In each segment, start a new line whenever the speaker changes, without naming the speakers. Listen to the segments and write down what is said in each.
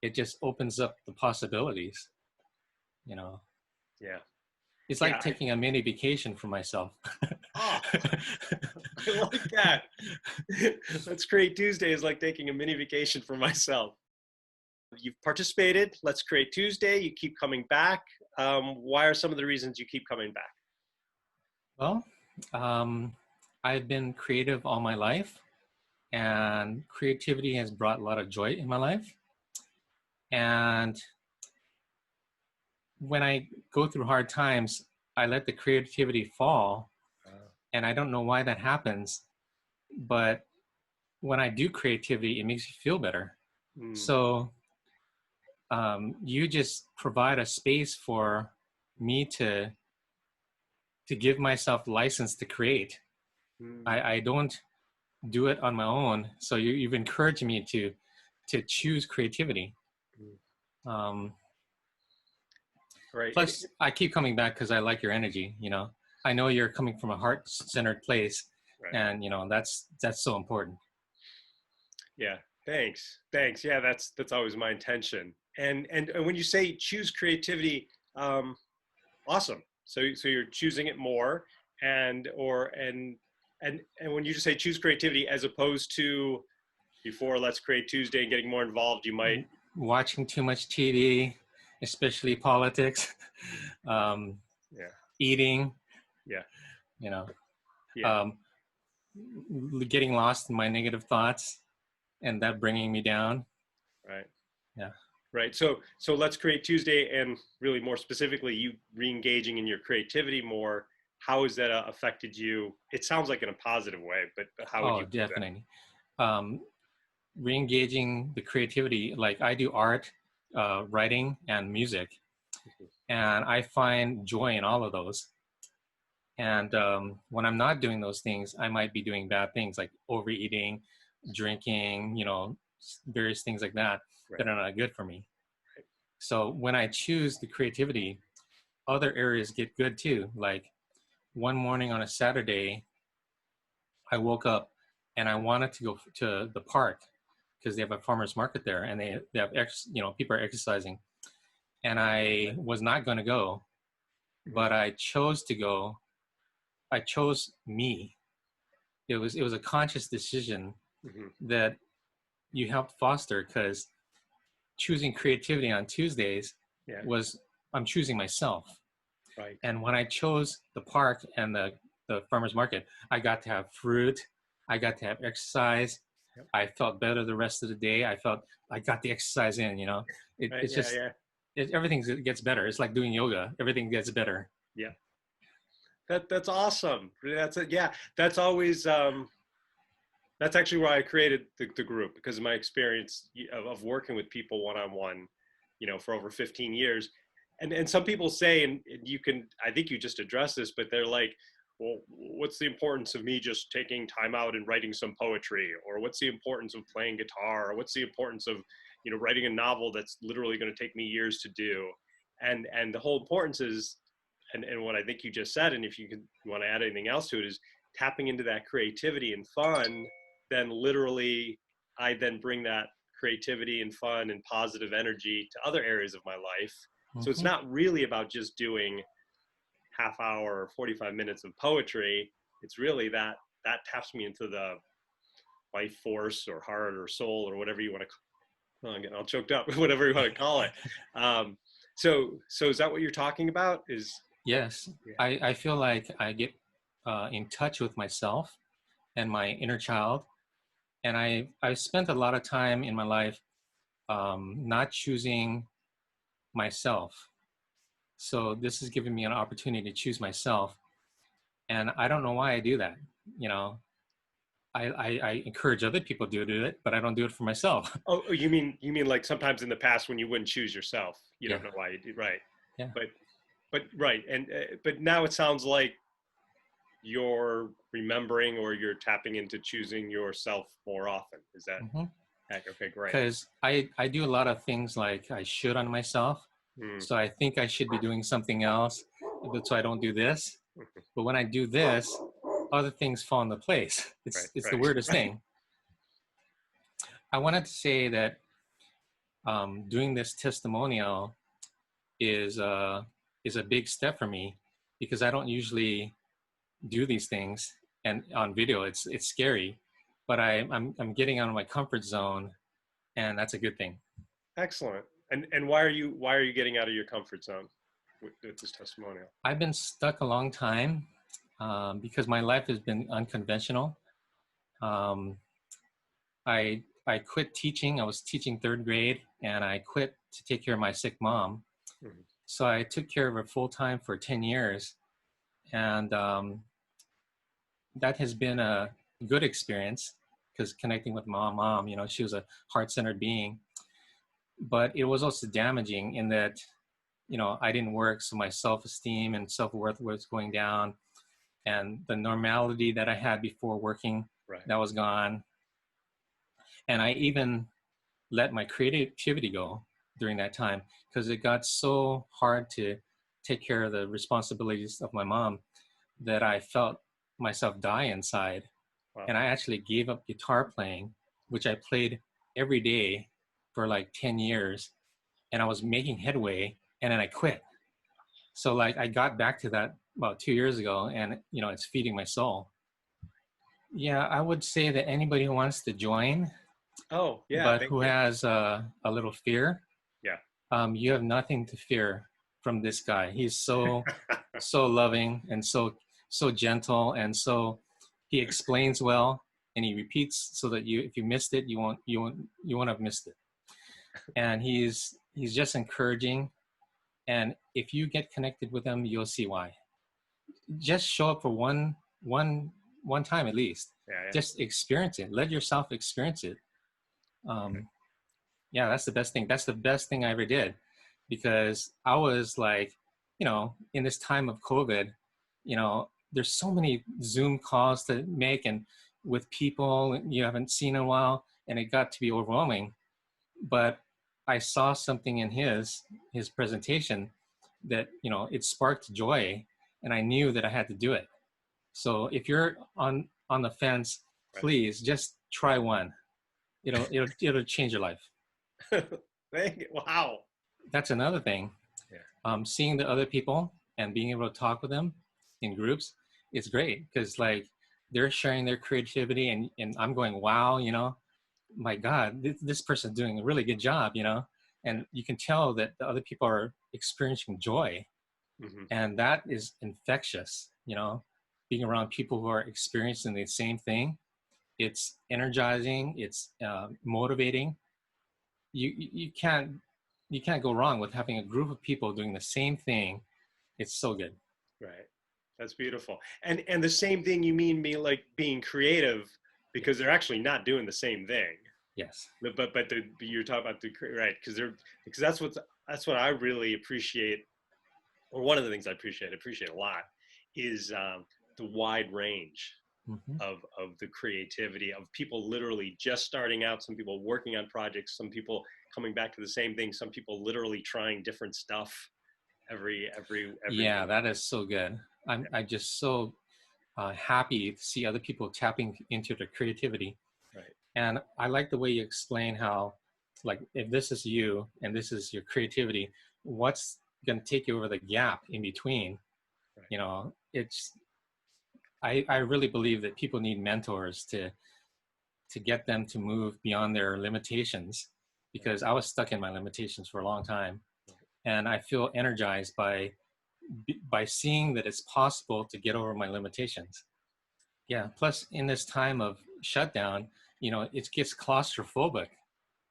it just opens up the possibilities, you know.
Yeah.
It's
Yeah.
like taking a mini vacation for myself.
Oh, I like that. Let's Create Tuesday is like taking a mini vacation for myself. You've participated. Let's Create Tuesday. You keep coming back. Why are some of the reasons you keep coming back?
Well, I've been creative all my life, and creativity has brought a lot of joy in my life. And when I go through hard times, I let the creativity fall, and I don't know why that happens, but when I do creativity, it makes me feel better.
Mm,
So you just provide a space for me to give myself license to create.
mm,
I don't do it on my own. So you've encouraged me to choose creativity.
mm.
Um,
Right.
Plus, I keep coming back because I like your energy. You know, I know you're coming from a heart-centered place,
Right.
and you know that's so important.
Yeah. Thanks. Thanks. Yeah, that's always my intention. And when you say choose creativity, um, awesome. So you're choosing it more, and when you just say choose creativity as opposed to before Let's Create Tuesday and getting more involved, you might.
Watching too much TV, especially politics, um,
Yeah.
eating,
Yeah.
you know,
Yeah.
um, getting lost in my negative thoughts, and that bringing me down.
Right.
Yeah.
Right. So Let's Create Tuesday, and really more specifically, you re-engaging in your creativity more. How has that affected you? It sounds like in a positive way, but how would
Oh,
you put that?
definitely. Um, Re-engaging the creativity, like I do art, writing, and music, and I find joy in all of those. And when I'm not doing those things, I might be doing bad things like overeating, drinking, you know, various things like that
Right.
that are not good for me. So when I choose the creativity, other areas get good too. Like one morning on a Saturday, I woke up and I wanted to go to the park because they have a farmer's market there, and they have people are exercising. And I was not going to go, but I chose to go. I chose me. It was a conscious decision
Mm-hmm.
that you helped foster, because choosing creativity on Tuesdays
Yeah.
was, I'm choosing myself.
Right.
And when I chose the park and the farmer's market, I got to have fruit, I got to have exercise.
Yep.
I felt better the rest of the day. I felt I got the exercise in,
Right.
it's
Yeah.
just,
Yeah.
everything gets better. It's like doing yoga. Everything gets better.
Yeah. That's awesome. That's it. Yeah. That's always that's actually why I created the group, because of my experience of working with people one on one, for over 15 years. And some people say, and you can, I think you just addressed this, but they're like, well, what's the importance of me just taking time out and writing some poetry, or what's the importance of playing guitar, or what's the importance of writing a novel that's literally going to take me years to do. And the whole importance is, and what I think you just said, and if you want to add anything else to it, is tapping into that creativity and fun. Then literally I then bring that creativity and fun and positive energy to other areas of my life. So it's
Mm-hmm.
not really about just doing half hour or 45 minutes of poetry. It's really that taps me into the life force or heart or soul or whatever you want to, oh, I'm getting all choked up, whatever you want to call it. So is that what you're talking about?
Yes,
Yeah.
I feel like I get in touch with myself and my inner child, and I spent a lot of time in my life not choosing myself. So this has given me an opportunity to choose myself, and I don't know why I do that. You know, I encourage other people to do it, but I don't do it for myself.
Oh, you mean like sometimes in the past when you wouldn't choose yourself, you
Yeah,
don't know why you did, right?
yeah.
But right, and but now it sounds like you're remembering or you're tapping into choosing yourself more often. Is that
Mm-hmm.
okay? Great.
Because I do a lot of things like I should on myself.
Mm,
So I think I should be doing something else, but so I don't do this. But when I do this, other things fall into place.
right,
It's the
right,
weirdest thing. I wanted to say that doing this testimonial is is a big step for me because I don't usually do these things, and on video it's scary, but I'm getting out of my comfort zone, and that's a good thing.
Excellent. And why are you getting out of your comfort zone with this testimonial?
I've been stuck a long time because my life has been unconventional. Um, I quit teaching. I was teaching third grade, and I quit to take care of my sick mom.
Mhm.
So I took care of her full time for 10 years, and that has been a good experience because connecting with my mom, you know, she was a heart-centered being, but it was also damaging in that, you know, I didn't work, so my self-esteem and self-worth was going down, and the normality that I had before working,
Right.
that was gone. And I even let my creativity go during that time because it got so hard to take care of the responsibilities of my mom that I felt myself die inside.
Wow.
And I actually gave up guitar playing, which I played every day for like 10 years. And I was making headway, and then I quit. So like I got back to that about 2 years ago, and you know, it's feeding my soul. Yeah, I would say that anybody who wants to join,
Oh, yeah,
but
thank
who
you.
has a little fear,
Yeah.
you have nothing to fear from this guy. He's so loving and so gentle, and so he explains well, and he repeats so that you, if you missed it, you won't have missed it. And he's just encouraging, and if you get connected with him, you'll see why. Just show up for one time at least.
Yeah, yeah.
Just experience it. Let yourself experience it.
Right.
Um, yeah, that's the best thing. That's the best thing I ever did, because I was like, you know, in this time of COVID, you know, there's so many Zoom calls to make, and with people you haven't seen in a while, and it got to be overwhelming. But I saw something in his presentation that, you know, it sparked joy, and I knew that I had to do it. So if you're on the fence, please just try one. It'll change your life.
Right. Thank you. Wow.
That's another thing.
Yeah.
Seeing the other people and being able to talk with them in groups is great because like they're sharing their creativity, and I'm going, wow, you know, my God, this person's doing a really good job, you know,
Yeah.
and you can tell that the other people are experiencing joy,
Hmm.
and that is infectious, you know, being around people who are experiencing the same thing. It's energizing. It's motivating. You can't go wrong with having a group of people doing the same thing. It's so good.
Right. That's beautiful. And the same thing you mean me like being creative because
Yes.
they're actually not doing the same thing.
Yes.
But you're talking about right because because that's what I really appreciate, or one of the things I appreciate a lot is the wide range
Hmm.
of the creativity of people literally just starting out, some people working on projects, some people coming back to the same thing, some people literally trying different stuff every
Yeah,
week.
that is so good. I just so happy to see other people tapping into their creativity.
Right.
And I like the way you explain how, like, if this is you and this is your creativity, what's going to take you over the gap in between?
Right.
You know, I really believe that people need mentors to get them to move beyond their limitations,
Right.
because I was stuck in my limitations for a long time. And I feel energized by seeing that it's possible to get over my limitations. Yeah. Plus, in this time of shutdown, you know, it gets claustrophobic.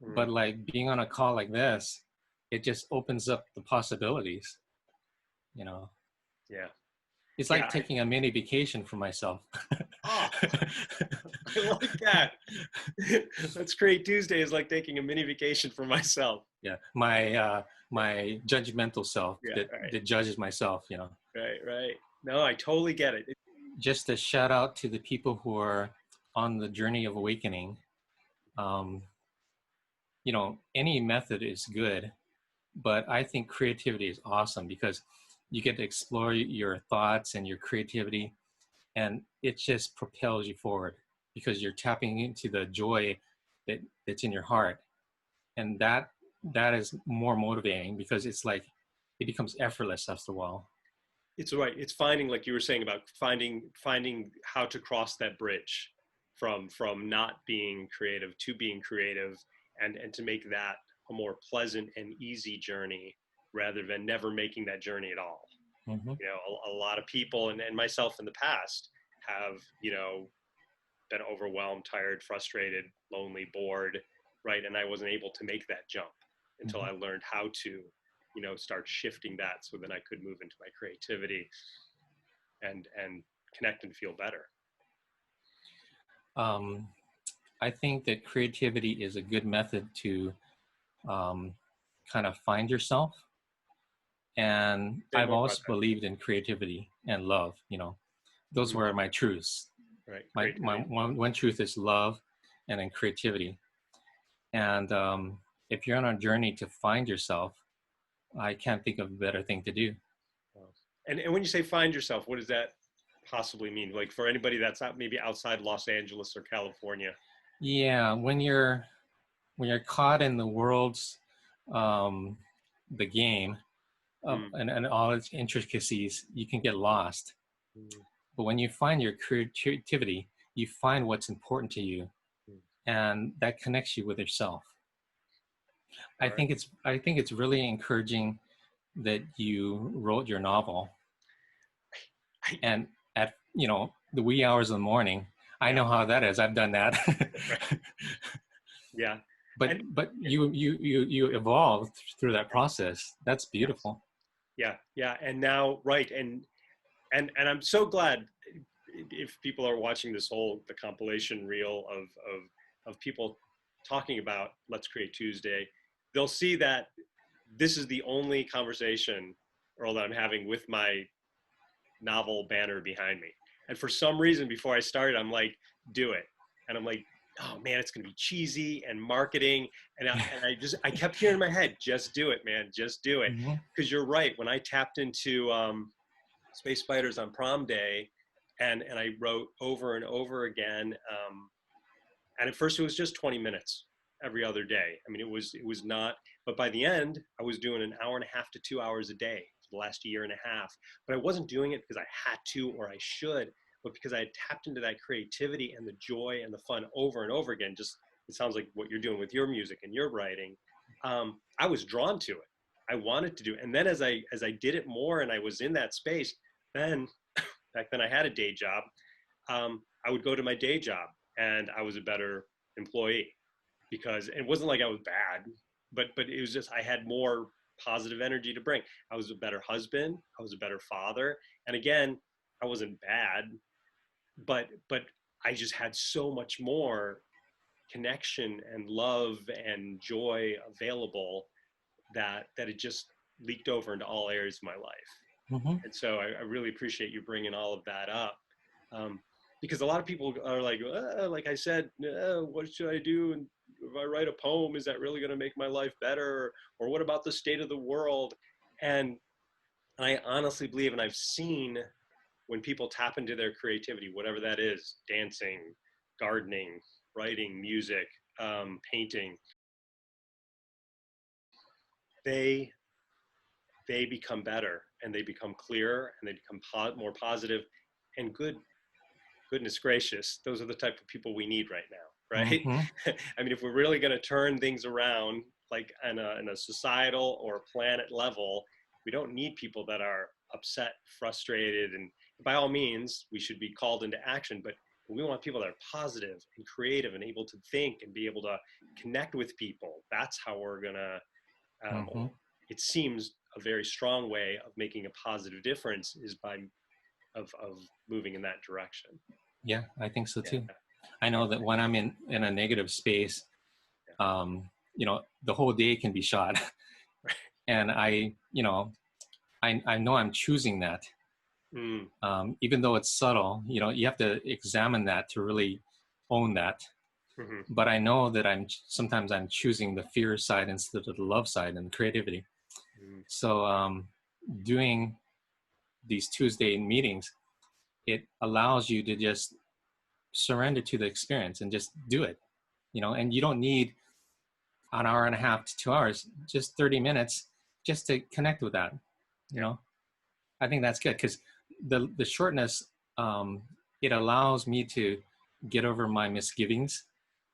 But
Mm,
like being on a call like this, it just opens up the possibilities. You know,
yeah.
it's
Yeah.
like taking a mini vacation for myself.
Oh, I like that. Let's create Tuesday is like taking a mini vacation for myself.
Yeah, my judgmental self
Yeah.
that judges myself. You know,
Right. No, I totally get it.
just a shout out to the people who are on the journey of awakening. Um, you know, any method is good, but I think creativity is awesome because you get to explore your thoughts and your creativity, and it just propels you forward because you're tapping into the joy that's in your heart, and that that is more motivating because it's like it becomes effortless after a while.
It's right. It's finding, like you were saying, about finding how to cross that bridge from not being creative to being creative, and to make that a more pleasant and easy journey rather than never making that journey at all.
Hmm.
You know, a lot of people, and myself in the past, have, you know, been overwhelmed, tired, frustrated, lonely, bored, right? And I wasn't able to make that jump until
Hmm.
I learned how to, you know, start shifting that, so then I could move into my creativity and connect and feel better.
Um, I think that creativity is a good method to um, kind of find yourself. And
Say
I've
more about
always
that.
believed in creativity and love. You know, those
Hmm.
were my truths.
Right,
My
creativity.
one truth is love, and then creativity. And if you're on a journey to find yourself, I can't think of a better thing to do.
Wow. And when you say find yourself, what does that possibly mean? Like for anybody that's out, maybe outside Los Angeles or California.
Yeah, when you're caught in the world's um, the game of
Mm,
and all its intricacies, you can get lost.
mm,
But when you find your creativity, you find what's important to you,
mm.
and that connects you with yourself.
All right.
I think it's really encouraging that you wrote your novel,
I,
and at the wee hours of the morning. I
yeah,
know how that is. I've done that.
right. Yeah.
but
And
but
yeah,
you evolved through that process. That's
yes.
beautiful.
Yeah, yeah. And now, right. And I'm so glad if people are watching this whole the compilation reel of people talking about Let's Create Tuesday, they'll see that this is the only conversation, Earl, that I'm having with my novel banner behind me. And for some reason, before I started, I'm like, do it. And I'm like, oh man, it's gonna be cheesy and marketing. And I kept hearing in my head, just do it, man, just do it.
Hmm.
Because you're right. When I tapped into Space Fighters on prom day, and I wrote over and over again. And at first, it was just 20 minutes every other day. I mean, it was not. But by the end, I was doing an hour and a half to 2 hours a day for the last year and a half. But I wasn't doing it because I had to or I should, but because I had tapped into that creativity and the joy and the fun over and over again. Just it sounds like what you're doing with your music and your writing. I was drawn to it. I wanted to do it. And then as I did it more and I was in that space, then back then I had a day job. I would go to my day job and I was a better employee because it wasn't like I was bad, but it was just I had more positive energy to bring. I was a better husband, I was a better father, and again, I wasn't bad, but I just had so much more connection and love and joy available that it just leaked over into all areas of my life.
Hmm.
And so I really appreciate you bringing all of that up, um, because a lot of people are like I said, what should I do? And if I write a poem, is that really going to make my life better? Or what about the state of the world? And I honestly believe, and I've seen when people tap into their creativity, whatever that is, dancing, gardening, writing, music, painting, they they become better and they become clearer and they become more positive and goodness gracious, those are the type of people we need right now, right?
Hmm.
I mean, if we're really going to turn things around, like in a societal or planet level, we don't need people that are upset, frustrated, and by all means, we should be called into action. But we want people that are positive and creative and able to think and be able to connect with people. That's how we're gonna.
Hmm.
It seems a very strong way of making a positive difference is by of moving in that direction.
Yeah, I think so
Yeah.
too. I
All
know that
right.
when I'm in a negative space,
Yeah.
the whole day can be shot, and I know I'm choosing that.
Mm,
Even though it's subtle, you have to examine that to really own that.
mm-hmm,
But I know that sometimes I'm choosing the fear side instead of the love side and creativity.
mm,
So doing these Tuesday meetings, it allows you to just surrender to the experience and just do it. And you don't need an hour and a half to 2 hours, just 30 minutes, just to connect with that. You
Yeah.
know, I think that's good because the shortness, um, it allows me to get over my misgivings.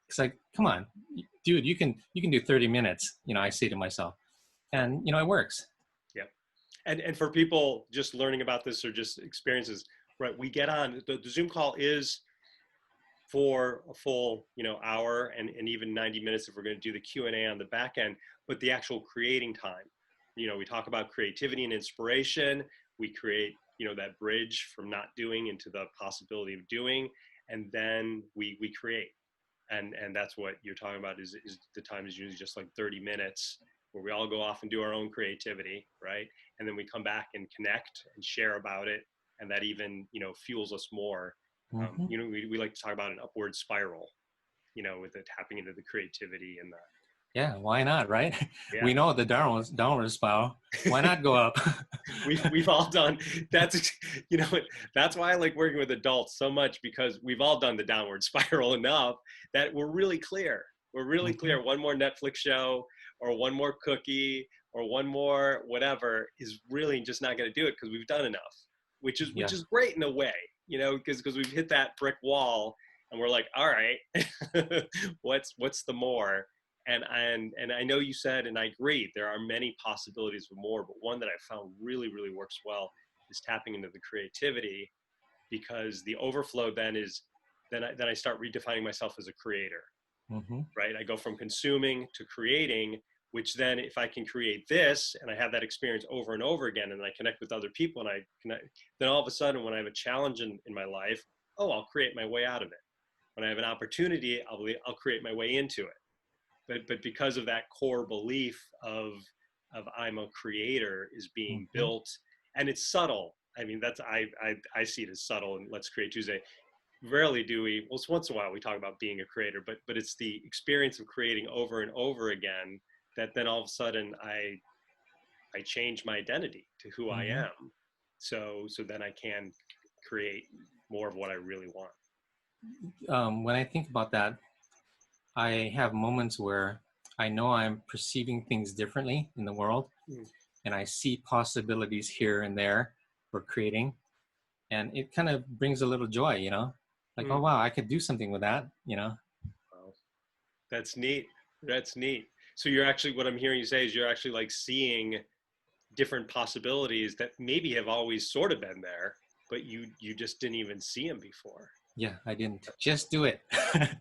It's like, come on, dude, you can do 30 minutes. You know, I say to myself,
Right.
and you know, it works.
Yeah. And for people just learning about this or just experiences, right? We get on the Zoom call is for a full, hour and even 90 minutes if we're going to do the Q&A on the back end, but the actual creating time, we talk about creativity and inspiration. We create, that bridge from not doing into the possibility of doing, and then we create. And that's what you're talking about is the time is usually just like 30 minutes where we all go off and do our own creativity, right? And then we come back and connect and share about it, and that even fuels us more.
Hmm.
We like to talk about an upward spiral, with the tapping into the creativity and the
Yeah, why not, right?
yeah.
We know the downward spiral. Why not go up?
We've all done that's that's why I like working with adults so much, because we've all done the downward spiral enough that we're really
Hmm.
clear one more Netflix show or one more cookie or one more whatever is really just not going to do it because we've done enough, which
Yeah.
is great in a way, because we've hit that brick wall and we're like, all right, what's the more. And I know you said, and I agree, there are many possibilities for more, but one that I found really, really works well is tapping into the creativity, because the overflow then is then I start redefining myself as a creator,
Hmm.
right? I go from consuming to creating, which then if I can create this and I have that experience over and over again, and I connect with other people and I connect, then all of a sudden when I have a challenge in my life, oh, I'll create my way out of it. When I have an opportunity, I'll create my way into it. But because of that core belief of I'm a creator is being
Hmm.
built, and it's subtle. I mean, that's I see it as subtle. And Let's Create Tuesday. Rarely do we. Well, it's once in a while we talk about being a creator, but it's the experience of creating over and over again that then all of a sudden I change my identity to who I
Hmm.
am. So then I can create more of what I really want.
When I think about that, I have moments where I know I'm perceiving things differently in the world,
Mm.
and I see possibilities here and there for creating, and it kind of brings a little joy, you know, like, oh
Mm.
wow, I could do something with that, you know.
Wow. That's neat. That's neat. So you're actually, what I'm hearing you say is you're actually like seeing different possibilities that maybe have always sort of been there, but you just didn't even see them before.
Yeah, I didn't. Just do it.
There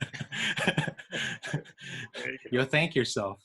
you
You'll
go.
thank yourself.